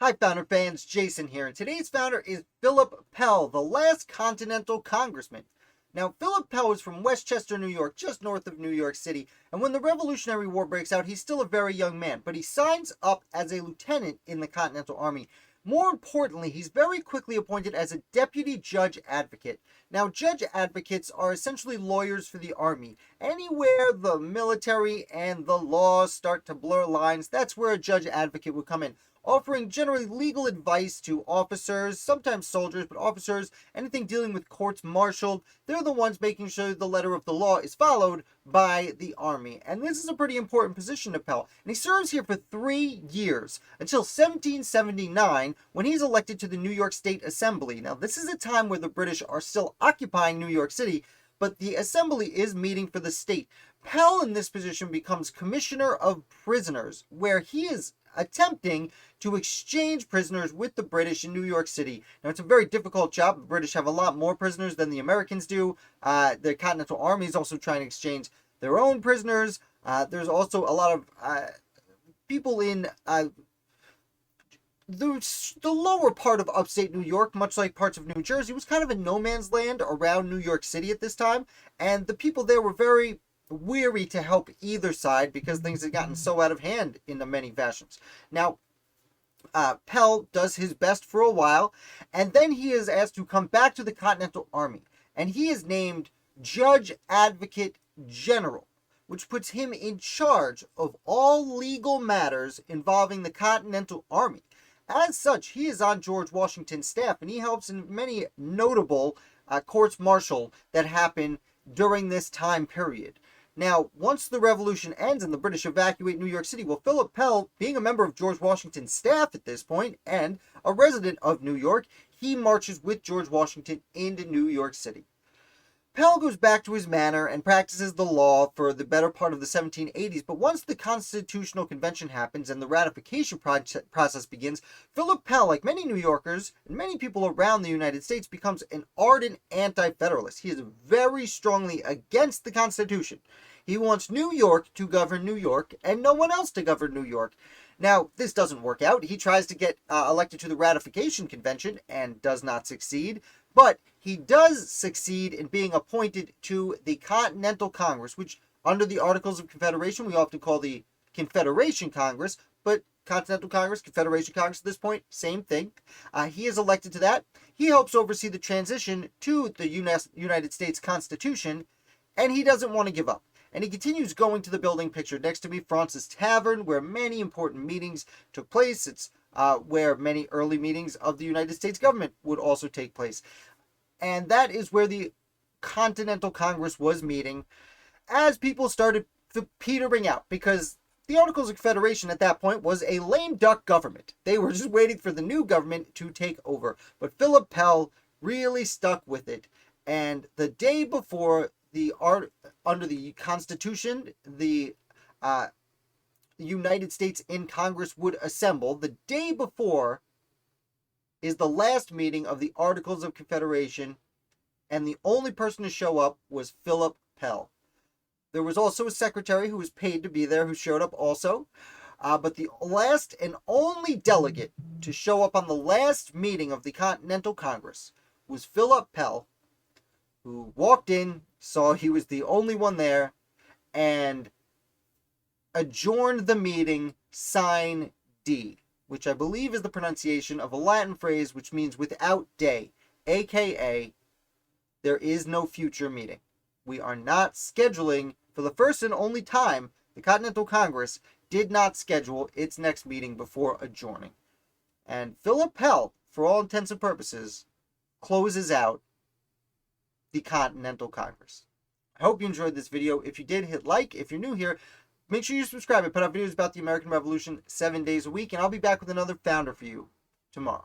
Hi, Founder fans. Jason here, and today's founder is Philip Pell, the last Continental Congressman. Now, Philip Pell was from Westchester, New York, just north of New York City, and when the Revolutionary War breaks out, he's still a very young man, but he signs up as a lieutenant in the Continental Army. More importantly, he's very quickly appointed as a deputy judge advocate. Now, judge advocates are essentially lawyers for the army. Anywhere the military and the law start to blur lines, that's where a judge advocate would come in, offering generally legal advice to officers, sometimes soldiers, but officers, anything dealing with courts martialed. They're the ones making sure the letter of the law is followed by the army. And this is a pretty important position to Pell. And he serves here for 3 years, until 1779, when he's elected to the New York State Assembly. Now, this is a time where the British are still occupying New York City, but the Assembly is meeting for the state. Pell, in this position, becomes Commissioner of Prisoners, where he is attempting to exchange prisoners with the British in New York City. Now, it's a very difficult job. The British have a lot more prisoners than the Americans do. The Continental Army is also trying to exchange their own prisoners. There's also a lot of people in the lower part of upstate New York, much like parts of New Jersey, was kind of a no man's land around New York City at this time. And the people there were very weary to help either side because things had gotten so out of hand in many fashions. Now, Pell does his best for a while, and then he is asked to come back to the Continental Army, and he is named Judge Advocate General, which puts him in charge of all legal matters involving the Continental Army. As such, he is on George Washington's staff, and he helps in many notable courts martial that happen during this time period. Now, once the revolution ends and the British evacuate New York City, well, Philip Pell, being a member of George Washington's staff at this point and a resident of New York, he marches with George Washington into New York City. Pell goes back to his manor and practices the law for the better part of the 1780s, but once the Constitutional Convention happens and the ratification process begins, Philip Pell, like many New Yorkers and many people around the United States, becomes an ardent anti-federalist. He is very strongly against the Constitution. He wants New York to govern New York and no one else to govern New York. Now, this doesn't work out. He tries to get elected to the ratification convention and does not succeed. But he does succeed in being appointed to the Continental Congress, which under the Articles of Confederation, we often call the Confederation Congress, but Continental Congress, Confederation Congress at this point, same thing. He is elected to that. He helps oversee the transition to the United States Constitution, and he doesn't want to give up. And he continues going to the building pictured next to me, Fraunces Tavern, where many important meetings took place. It's where many early meetings of the United States government would also take place. And that is where the Continental Congress was meeting as people started petering out, because the Articles of Confederation at that point was a lame duck government. They were just waiting for the new government to take over. But Philip Pell really stuck with it. And the day before under the Constitution, the United States in Congress would assemble, the day before is the last meeting of the Articles of Confederation, and the only person to show up was Philip Pell. There was also a secretary who was paid to be there who showed up also, but the last and only delegate to show up on the last meeting of the Continental Congress was Philip Pell, who walked in, saw he was the only one there, and adjourned the meeting sine die, which I believe is the pronunciation of a Latin phrase which means without day, aka there is no future meeting. We are not scheduling, for the first and only time, the Continental Congress did not schedule its next meeting before adjourning. And Philip Pell, for all intents and purposes, closes out the Continental Congress. I hope you enjoyed this video. If you did, hit like. If you're new here, make sure you subscribe. I put out videos about the American Revolution 7 days a week, and I'll be back with another founder for you tomorrow.